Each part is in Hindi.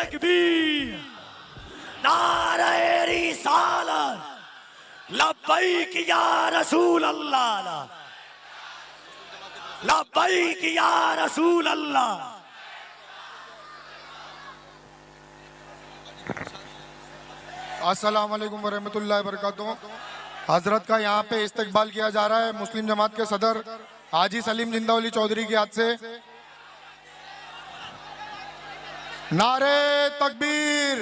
तकबीर, नारे रिसालत, लब्बैक या रसूल अल्लाह, लब्बैक या रसूल अल्लाह। अस्सलाम वालेकुम वरहमतुल्लाहि वबरकातुहू। हजरत का यहाँ पे इस्तकबाल किया जा रहा है मुस्लिम जमात के सदर हाजी सलीम जिंदावली चौधरी की याद से। नारे तकबीर,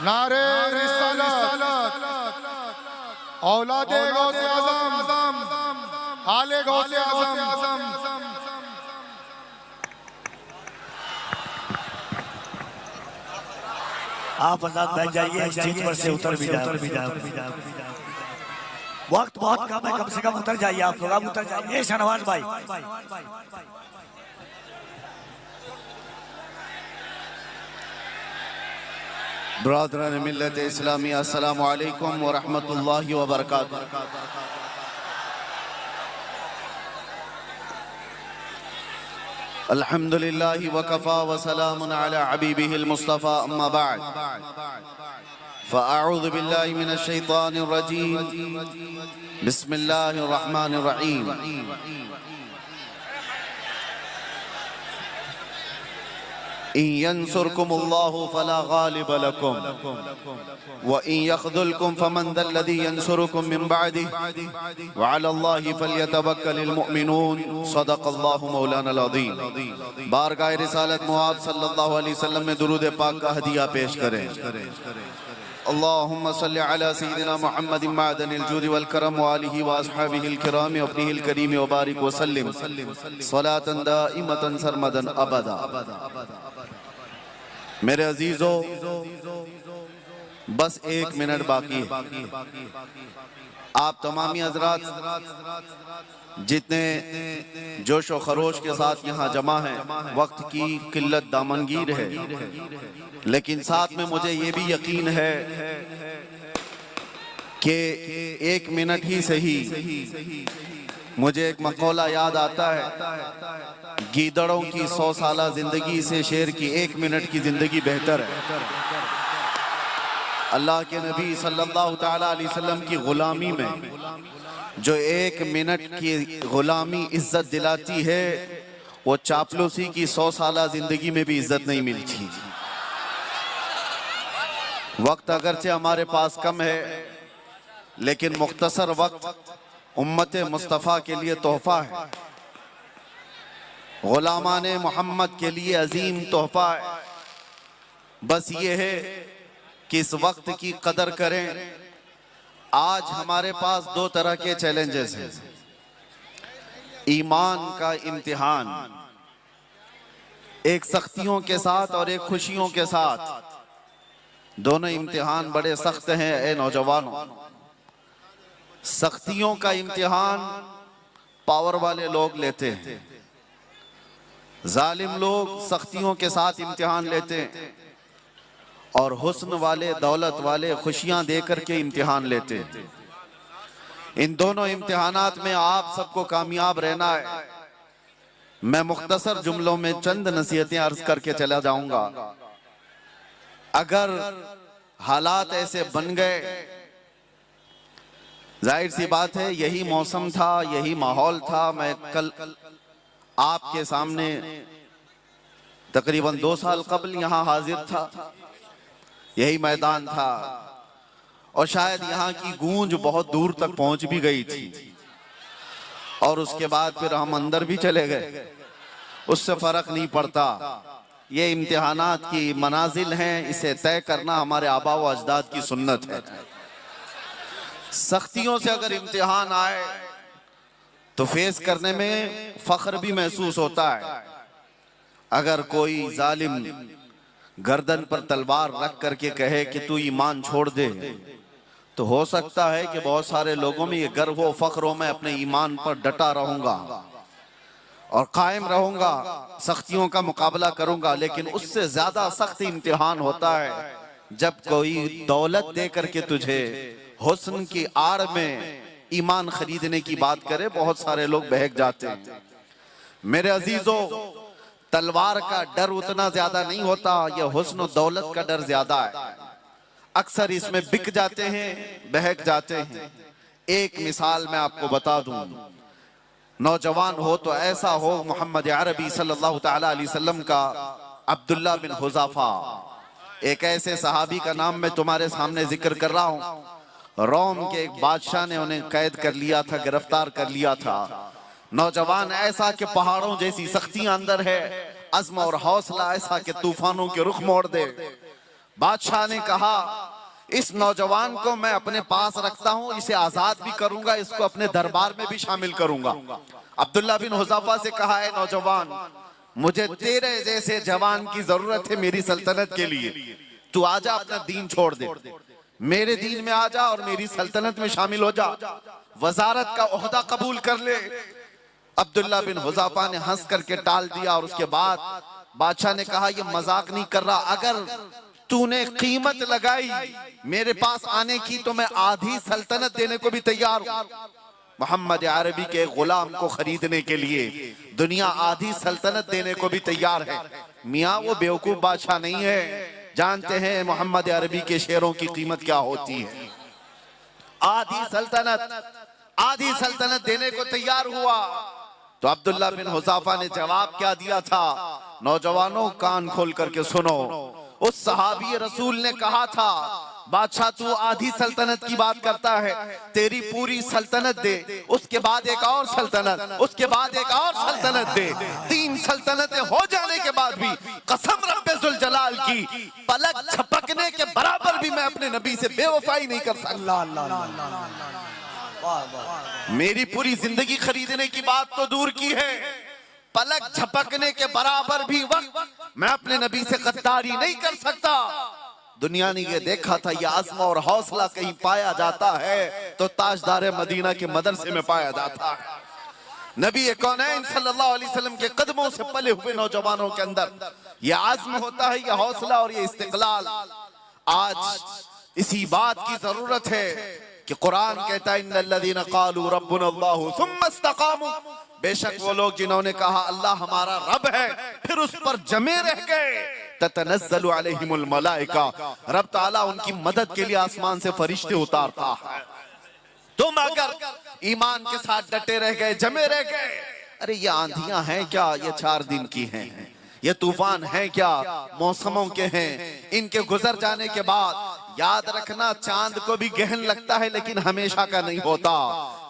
नारे रिसालत, औलादे गौसे आज़म, आले गौसे आज़म। आप आजाद बैठ जाइए, स्टेज पर से उतर भी जाए। वक्त बहुत कम है, कम से कम उतर जाइए आप लोग, आप उतर जाइए। शहनवाज भाई, ब्रादरान मिल्लत इस्लामी, अस्सलामु अलैकुम व रहमतुल्लाहि व बरकातुहू। अल्हम्दुलिल्लाहि व कफ़ा व सलामुन अला हबीबिहिल मुस्तफ़ा, अम्मा बअद। फ़अऊज़ु बिल्लाहि मिनश शैतानिर रजीम, बिस्मिल्लाहिर रहमानिर रहीम। इन यंसुरकुमुल्लाहु फला गालिब लकुम व इन यख़ज़ुलकुम फमन ज़ल्लज़ी यंसुरुकुम मिन बअदिही व अलल्लाहि फल्यतवक्कलिल मुमिनून। सदक़ल्लाहु मौलाना अज़ीम। बारगाह रिसालत मुआज़ सल्लल्लाहु अलैहि वसल्लम में दुरूद पाक का हदिया पेश करें। अल्लाहुम्मा सल्लि अला सय्यिदिना मुहम्मदिन मअदनिल जूदि वल करम व आलिहि व अस्हाबिहिल किराम व अब्निहिल करीम व बारिक व सल्लिम सलातन दाइमतन सरमदन अबदा। मेरे अजीजों, बस 1 मिनट बाकी है। आप तमामी हजरात जितने जोश व खरोश के साथ यहाँ जमा हैं, वक्त की किल्लत दामनगीर है, लेकिन साथ में मुझे ये भी यकीन है कि 1 मिनट ही सही। मुझे एक मकौला याद आता है, गीदड़ों की 100 साला जिंदगी से शेर की 1 मिनट की जिंदगी बेहतर है। अल्लाह के नबी सल्लल्लाहु ताला अलैहि वसल्लम की गुलामी में जो 1 मिनट की गुलामी इज्जत दिलाती है, वो चापलूसी की 100 साला जिंदगी में भी इज्जत नहीं मिलती। वक्त अगरचे हमारे पास कम है, लेकिन मुख्तसर वक्त उम्मत मुस्तफ़ा के लिए तोहफा है, गुलामाने मोहम्मद के लिए अजीम तोहफा है। बस ये है कि इस वक्त की कदर करें। आज हमारे पास 2 तरह के चैलेंजेस हैं। ईमान का इम्तिहान, एक सख्तियों के साथ और एक खुशियों के साथ। दोनों इम्तिहान बड़े सख्त हैं ए नौजवानों। सख्तियों का इम्तिहान पावर वाले लोग लेते हैं, जालिम लोग सख्तियों के साथ इम्तिहान लेते हैं, और हुस्न वाले, दौलत वाले खुशियां देकर के इम्तिहान लेते हैं। इन दोनों इम्तिहानात में आप सबको कामयाब रहना है। मैं मुख्तसर जुमलों में चंद नसीहतें अर्ज करके चला जाऊंगा। अगर हालात ऐसे बन गए, जाहिर सी बात है यही मौसम था, यही माहौल था। मैं कल आपके सामने तकरीबन 2 साल कबल यहाँ हाजिर था, यही मैदान था, और शायद यहाँ की गूंज बहुत दूर तक पहुंच भी गई थी। और उसके बाद फिर हम अंदर भी चले गए, उससे फर्क नहीं पड़ता। ये इम्तिहानात की मनाजिल हैं, इसे तय करना हमारे आबा व अजदाद की सुन्नत है। सख्तियों से अगर इम्तिहान आए तो फेस करने में फख्र भी महसूस होता है। अगर कोई जालिम गर्दन पर तलवार रख करके कहे कि तू ईमान छोड़ दे, तो हो सकता है कि बहुत सारे लोगों में ये गर्व व फख्र हो, मैं अपने ईमान पर डटा रहूंगा और कायम रहूंगा, सख्तियों का मुकाबला करूंगा। लेकिन उससे ज्यादा सख्त इम्तिहान होता है जब कोई दौलत दे करके तुझे हुस्न की आड़ में ईमान खरीदने की बात करे। बहुत सारे लोग बहक जाते हैं। मेरे अजीजों, तलवार का डर उतना ज्यादा नहीं होता, यह हुस्न दौलत का डर ज्यादा है। अक्सर इसमें बिक जाते हैं, बहक जाते हैं। एक मिसाल मैं आपको बता दूं, नौजवान हो तो ऐसा हो मोहम्मद अरबी सल्लल्लाहु तआला अलैहि वसल्लम का अब्दुल्ला बिन हुज़ाफा, एक ऐसे सहाबी का नाम मैं तुम्हारे सामने जिक्र कर रहा हूं। रोम के एक बादशाह ने उन्हें कैद कर लिया था, गिरफ्तार कर लिया था। नौजवान ऐसा कि पहाड़ों जैसी सख्तियां अंदर है, अज़्म और हौसला ऐसा कि तूफानों के रुख मोड़ दे। बादशाह ने कहा इस नौजवान को मैं अपने पास रखता हूं, इसे आजाद भी करूंगा, इसको अपने दरबार में भी शामिल करूंगा। अब्दुल्ला बिन हुज़ाफा से कहा है नौजवान, मुझे तेरे जैसे जवान की जरूरत है मेरी सल्तनत के लिए। तू आजा, अपना दीन छोड़ दे, मेरे दीन में आ जा और मेरी सल्तनत में शामिल हो जा, वजारत का ओहदा कबूल कर ले। अब्दुल्ला बिन हुज़ाफा ने हंस करके टाल दिया और उसके बाद बादशाह ने कहा ये मजाक नहीं कर रहा, अगर तूने कीमत लगाई मेरे पास आने की तो मैं आधी सल्तनत देने को भी तैयार हूं। मोहम्मद अरबी के गुलाम को खरीदने के लिए दुनिया आधी सल्तनत देने को भी तैयार है। मियाँ वो बेवकूफ बादशाह नहीं है, जानते हैं मोहम्मद अरबी के शेरों की कीमत क्या होती है। आधी सल्तनत देने को तैयार हुआ। तो अब्दुल्ला बिन हुज़ाफा ने जवाब क्या दिया था, नौजवानों कान खोल करके सुनो। उस सहाबी रसूल ने कहा था बादशाह तू आधी सल्तनत की बात करता है, तेरी पूरी सल्तनत दे, उसके बाद एक और सल्तनत, उसके बाद एक और सल्तनत दे। 3 सल्तनतें हो जाने के बाद भी कसम रब्बे जुल जलाल की, पलक झपकने के बराबर भी मैं अपने नबी से बेवफाई नहीं कर सकता। मेरी पूरी जिंदगी खरीदने की बात तो दूर की है, पलक झपकने के बराबर भी वक्त मैं अपने नबी से गद्दारी नहीं कर सकता। दुनिया ने ये देखा था ये आज़्म और हौसला कहीं पाया जाता है तो ताजदार मदीना के मदरसे में पाया जाता है। नबी कौनैन सल्लल्लाहु अलैहि वसल्लम के कदमों से पले हुए नौजवानों के अंदर ये आज़्म होता है, ये हौसला और ये इस्तिक़लाल। आज इसी बात की जरूरत है कि कुरान कहता है इन्नल्लज़ीना क़ालू रब्बुनल्लाहु सुम्मा इस्तक़ामू, बेशक वो लोग जिन्होंने कहा अल्लाह हमारा रब है फिर उस पर जमे रह गए, ततनज़्ज़लु अलैहिमुल मलाइका, रब ताला उनकी मदद के लिए आसमान से फरिश्ते उतारता है। तुम अगर ईमान के साथ डटे रह गए, जमे रह गए, अरे ये आंधियां हैं क्या, ये 4 दिन की हैं, ये तूफान हैं क्या, मौसमों के हैं, इनके गुजर जाने के बाद याद रखना चांद को भी गहन लगता है लेकिन हमेशा का नहीं होता।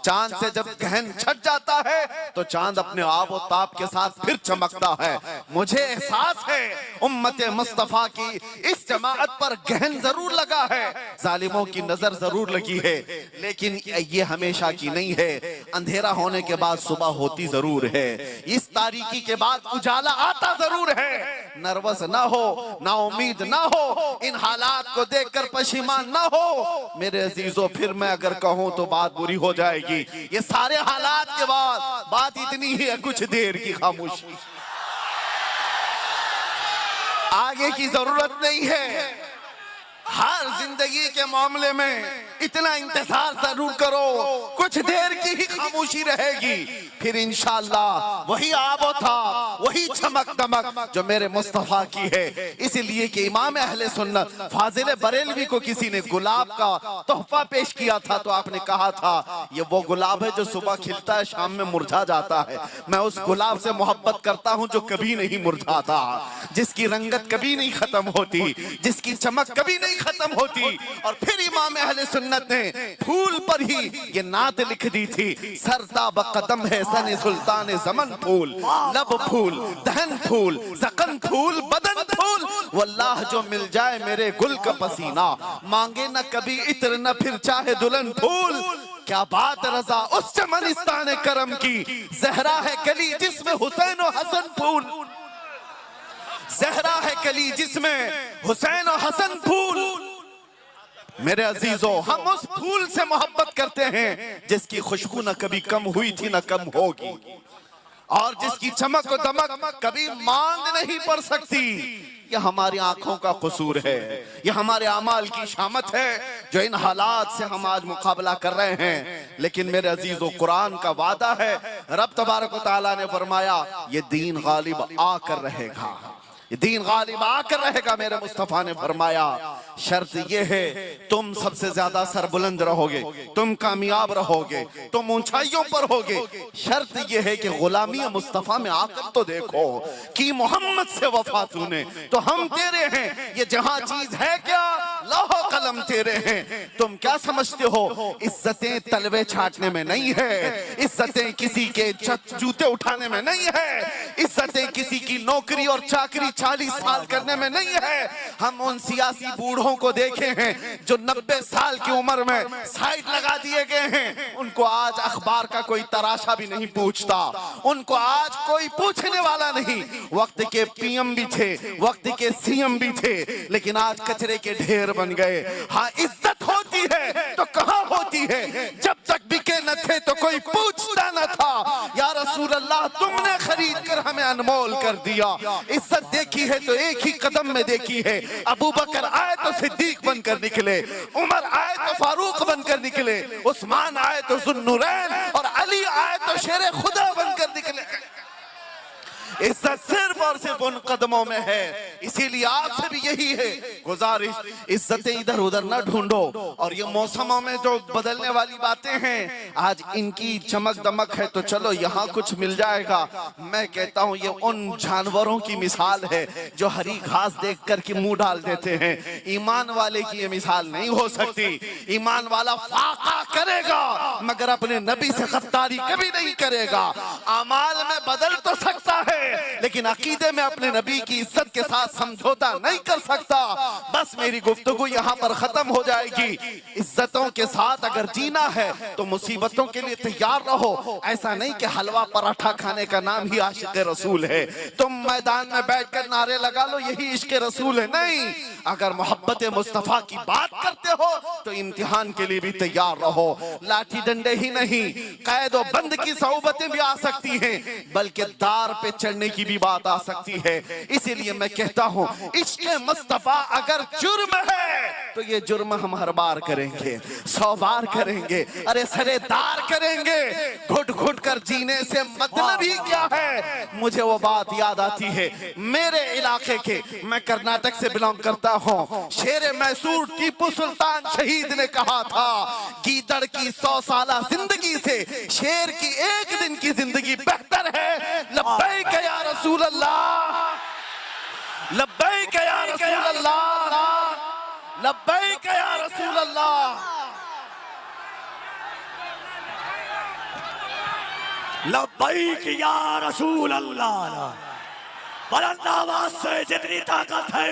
चांद से जब गहन छट जाता है तो चांद अपने आब और ताप के साथ फिर चमकता है। मुझे एहसास है उम्मत मुस्तफा की इस जमाअत पर गहन जरूर लगा है, जालिमों की नजर जरूर लगी है, लेकिन ये हमेशा की नहीं है। अंधेरा होने के बाद सुबह होती जरूर है, इस तारीकी के बाद उजाला आता जरूर है। नर्वस ना हो, ना उम्मीद ना हो, इन हालात को देखकर पशिमान ना हो मेरे अजीजों। फिर मैं अगर कहूं तो बात बुरी हो जाएगी। ये सारे हालात के बाद बात इतनी ही है, कुछ देर की खामोशी, आगे की जरूरत नहीं है। हर जिंदगी के मामले में इतना इंतजार जरूर करो, कुछ देर की ही खामोशी रहेगी, फिर इंशाअल्लाह वही आबो था, वही चमक दमक जो मेरे मुस्तफा की है। इसलिए कि इमाम अहले सुन्नत फाजिल बरेलवी को किसी ने गुलाब का तोहफा पेश किया था तो आपने कहा था ये वो गुलाब है जो सुबह खिलता है शाम में मुरझा जाता है। मैं उस गुलाब से मोहब्बत करता हूं जो कभी नहीं मुरझाता, जिसकी रंगत कभी नहीं खत्म होती, जिसकी चमक कभी नहीं खत्म होती। और फिर इमाम अहले सुन्नत ने फूल पर ही ये नात लिख दी थी, सरता बकदम है सने सुल्तान ज़मन फूल, लब फूल, दहन फूल, ज़कन फूल, बदन फूल, वल्लाह जो मिल जाए मेरे गुल का पसीना, मांगे न कभी इत्र न फिर चाहे दुल्हन फूल। क्या बात रजा उस चमनिस्तान करम की, जहरा है कली जिसमें हुसैन और हसन फूल, जहरा है कली जिसमें हुसैन और हसन फूल। मेरे अजीजों, हम उस फूल से मोहब्बत करते हैं जिसकी खुशबू न कभी कम हुई थी न कम होगी, और जिसकी चमक और दमक कभी मांद नहीं पड़ सकती। ये हमारी आंखों का कसूर है, ये हमारे अमाल की शामत है जो इन हालात से हम आज मुकाबला कर रहे हैं। लेकिन मेरे अजीजों, कुरान का वादा है, रब तबारक व तआला ने फरमाया ये दीन गालिब आकर रहेगा, ये दीन गालिब आकर रहेगा। मेरे मुस्तफा ने फरमाया शर्त ये है तुम सबसे ज्यादा सरबुलंद रहोगे, तुम कामयाब रहोगे, तुम ऊंचाइयों पर होगे। शर्त ये है कि गुलामी मुस्तफा में आकर तो देखो कि मोहम्मद से वफा तूने तो हम तेरे हैं, ये जहां चीज है क्या लौह कलम तेरे हैं। तुम क्या समझते हो इज्जतें तलवे छाटने में नहीं है, इज्जतें किसी के जूते उठाने में नहीं है, इज्जतें किसी की नौकरी और चाकरी 40 साल करने में नहीं है। हम उन सियासी बूढ़ों को देखे हैं जो 90 साल की उम्र में साइड लगा दिए गए हैं, उनको आज अखबार का कोई तराशा भी नहीं पूछता, उनको आज कोई पूछने वाला नहीं। वक्त के पीएम भी थे, वक्त के सीएम भी थे, लेकिन आज कचरे के ढेर बन गए। हाँ, इज्जत होती है तो कहाँ होती है, जब तक बिके न थे तो कोई पूछता न था। या रसूल अल्लाह तुमने खरीद कर हमें अनमोल कर दिया। इज्जत देखी है तो एक ही कदम में देखी है, अबू बकर आए तो सिद्दीक बनकर निकले, उमर आए तो फारूक बनकर निकले, उस्मान आए तो जुन्नुरैन और अली आए तो शेर खुदा बनकर निकले। इज्जत सिर्फ और सिर्फ उन कदमों में है। इसीलिए आपसे भी यही है गुजारिश, इज्जतें इधर उधर न ढूंढो। और ये मौसमों में जो बदलने वाली बातें हैं, आज इनकी चमक दमक है तो चलो यहाँ कुछ मिल जाएगा। मैं कहता हूँ ये उन जानवरों की मिसाल है जो हरी घास देख कर के मुंह डाल देते हैं। ईमान वाले की ये मिसाल नहीं हो सकती। ईमान वाला फाका करेगा मगर अपने नबी से गद्दारी कभी नहीं करेगा। अमाल में बदल तो सकता है लेकिन अकीदे में अपने नबी की इज्जत के साथ समझौता नहीं कर सकता। बस मेरी गुफ्तगू यहाँ पर खत्म हो जाएगी। इज्जतों के साथ अगर जीना है तो मुसीबतों के लिए तैयार रहो। ऐसा नहीं कि हलवा पराठा खाने का नाम ही आशिक रसूल है, तुम मैदान में बैठकर नारे लगा लो यही इश्क रसूल है। नहीं, अगर मोहब्बत मुस्तफा की बात करते हो तो इम्तिहान के लिए भी तैयार रहो। लाठी डंडे ही नहीं, कैद और बंद की सौबतें भी आ सकती हैं, बल्कि दार पे चढ़ने की भी बात आ सकती है। इसीलिए मैं कहता हूँ इश्क मुस्तफा अगर जुर्म है तो ये जुर्म हम हर बार करेंगे, 100 बार करेंगे, अरे सरेदार करेंगे। घुट घुट कर जीने से मतलब ही क्या है। मुझे वो बात याद आती है मेरे इलाके के, मैं कर्नाटक से बिलोंग करता हूँ। शेर मैसूर टीपू सुल्तान शहीद ने कहा था गीदड़ की 100 साला जिंदगी से शेर की एक दिन की जिंदगी बेहतर है। लब्बैक या रसूल अल्लाह, लब्बैक या रसूल अल्लाह, लब्बैक या रसूल अल्लाह। लब्बैक या रसूल अल्लाह। बुलंद आवाज से जितनी ताकत है,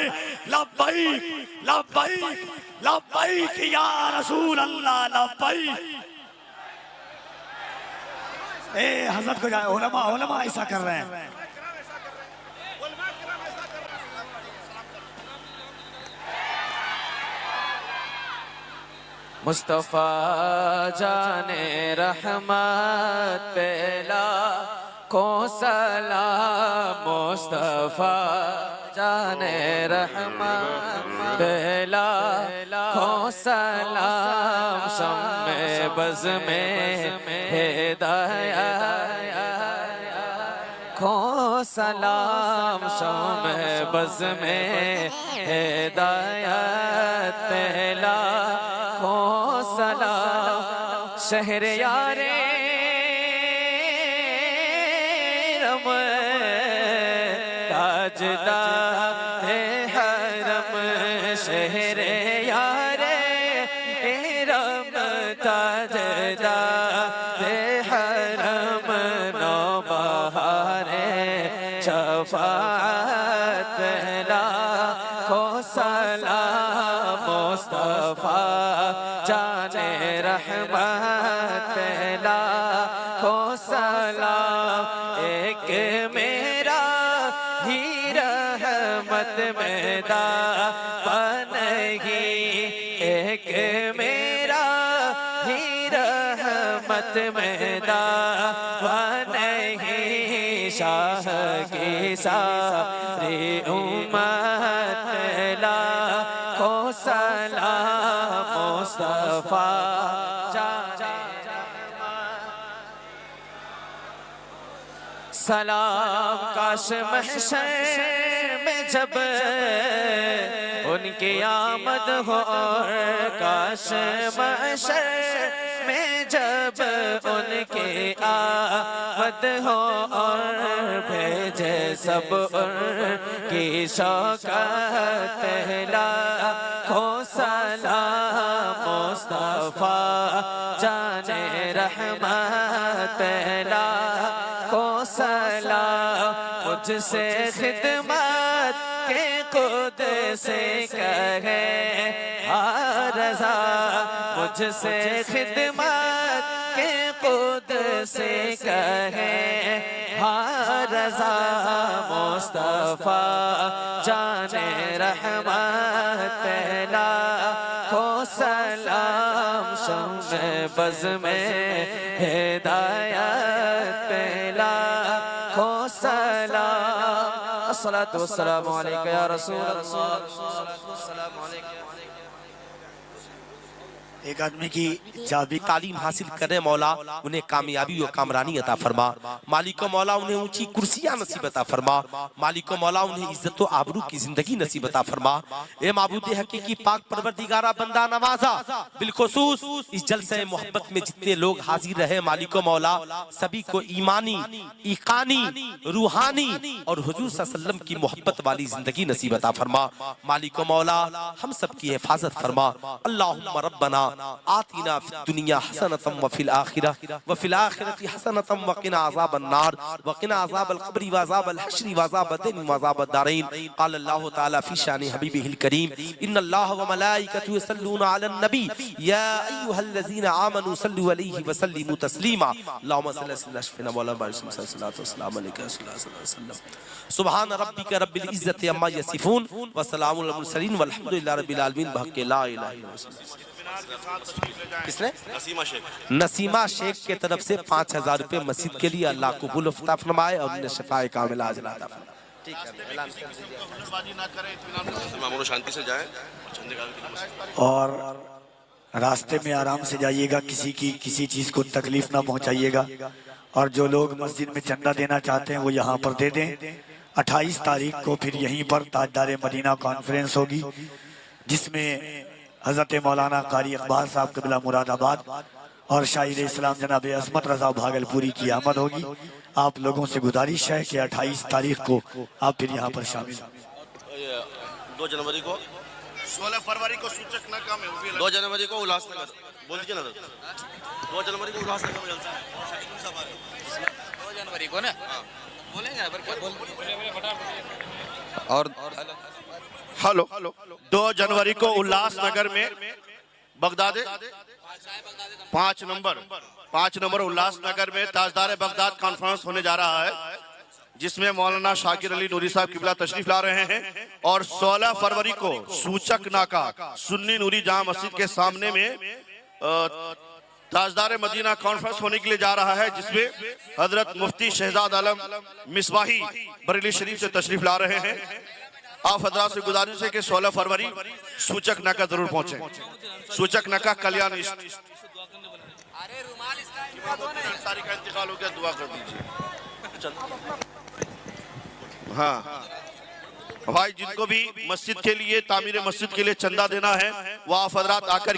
लब्बैक लब्बैक लब्बैक या रसूल अल्लाह, लब्बैक। ए हजरत को जाए, उलमा उलमा ऐसा कर रहे हैं। मुस्तफा जाने रहमत पेला को सलाम, मुस्तफा जाने रहमत पेला को सलाम, शम्मे बज़ में हिदायत को सलाम, शम्मे बज़ में हिदायत पेला को सलाम। शहर यारे रम ताजदार हरम, शहर यारे रम ताजदार हरम, नौ बहारे शफाअत लाखो सलाम, मुस्तफा जाने रहमत लाखो सलाम। एक मेरा ही रहमत में दापन ही, एक मेरा ही रहमत में दापन ही, शाह की सारी उम्मत मुस्तफा जाने सलाम काश महशर में जब उनकी आमद हो और काश महशर में जब उनकी आमद हो और भेजे सब उनकी शौकत लाखों सलाम मुस्तफा जाने रहमत लाखों सलाम मुझसे खिदमत के खुद से कहे रज़ा मुझसे खिदमत के खुद से कहे रज़ा मुस्तफा जाने रहमत लाखों सलाम शम्मे बज़ में हिदायत लाखों सलाम अस्सलातु वस्सलामु अलैका या रसूल अल्लाह। एक आदमी की चाबी तालीम हासिल करे मौला उन्हें कामयाबी और कामरानी अता फरमा। मालिक मौला उन्हें ऊंची कुर्सियां नसीब अता फरमा। मालिक मौला उन्हें इज्जत व आबरू की जिंदगी नसीब अता फरमा। ए माबूद हकीकी पाक परवरदिगारा बंदा नवाजा बिलखुसूस इस जलसे मोहब्बत में जितने लोग हाजिर रहे मालिक मौला सभी को ईमानी ईकानी रूहानी और हुजूर सल्लल्लाहु अलैहि वसल्लम की मोहब्बत वाली जिंदगी नसीब अता फरमा। मालिक मौला हम सब की हिफाजत फरमा। अल्लाहुम्मा रब्बना आतिना फिद दुनिया हसनतम व फिल आखिरति हसनतम व क़िना अज़ाबन नार व क़िना अज़ाबल क़ब्रि व अज़ाबल हश्रि व अज़ाबद दिन व अज़ाबद दारैन। क़ाल अल्लाहु तआला फ़ी शानि हबीबिहिल करीम इन्नल्लाह व मलाइकतहु यसल्लूना अलन नबी या अय्युहल्लज़ीना आमनू सल्लु अलैहि व सल्लिमू तस्लीमा। अल्लाहुम्मा सल्लि अला सय्यिदिना मौलाना मुहम्मद सल्लल्लाहु अलैहि वसल्लम। सुब्हान रब्बिका रब्बिल इज़्ज़ति अम्मा यसिफून व सलामुल अलल मुरसलीन वल्हम्दुलिल्लाहि रब्बिल आलमीन। बहक़ ला इलाहा इल्लल्लाह। किसने? नसीमा शेख के तरफ से 5000 रुपए मस्जिद के लिए अल्लाह कबूल फरमाए और उन्हें शफाए कामिला अजर अता फरमाए। ठीक है, शांति से जाएं और रास्ते में आराम से जाइएगा, किसी चीज को तकलीफ ना पहुंचाइएगा। और जो लोग मस्जिद में चंदा देना चाहते हैं वो यहाँ पर दे दें। 28 तारीख को फिर यहीं पर ताजदार मदीना कॉन्फ्रेंस होगी जिसमें हज़रत मौलाना कारी अकबर साहब कबिला मुरादाबाद और शाहिद इस्लाम जनाब अज़मत रज़ा भागलपुरी की आमद होगी। आप लोगों से गुजारिश है कि 28 तारीख को आप फिर यहाँ पर शामिल। 2 जनवरी को 16 फरवरी को सूचक नाका में 2 जनवरी को उल्लासनगर बोल दीजिए ना 2 जनवरी को उल्लासनगर में जलसा है 2 जनवरी को ना बोलेंगे पर क्या बोल और हेलो 2 जनवरी को उल्लासनगर में बगदाद 5 नंबर उल्लासनगर में ताजदार बगदाद कॉन्फ्रेंस होने जा रहा है जिसमें मौलाना शाकिर अली नूरी साहब किबला तशरीफ ला रहे हैं। और 16 फरवरी को सूचक नाका सुन्नी नूरी जामा मस्जिद के सामने में ताजदार मदीना कॉन्फ्रेंस होने के लिए जा रहा है जिसमें हजरत मुफ्ती शहजाद आलम मिसबाही बरेली शरीफ से तशरीफ ला रहे हैं। आप हजरात से गुजारिश है कि 16 फरवरी सूचक नाका जरूर पहुंचे। सूचक नाका कल्याण सारी का इंतकाल हो गया, दुआ कर दीजिए। हाँ भाई, जिनको भी मस्जिद के लिए तामीर मस्जिद के लिए चंदा देना है वो आप हजरात आकर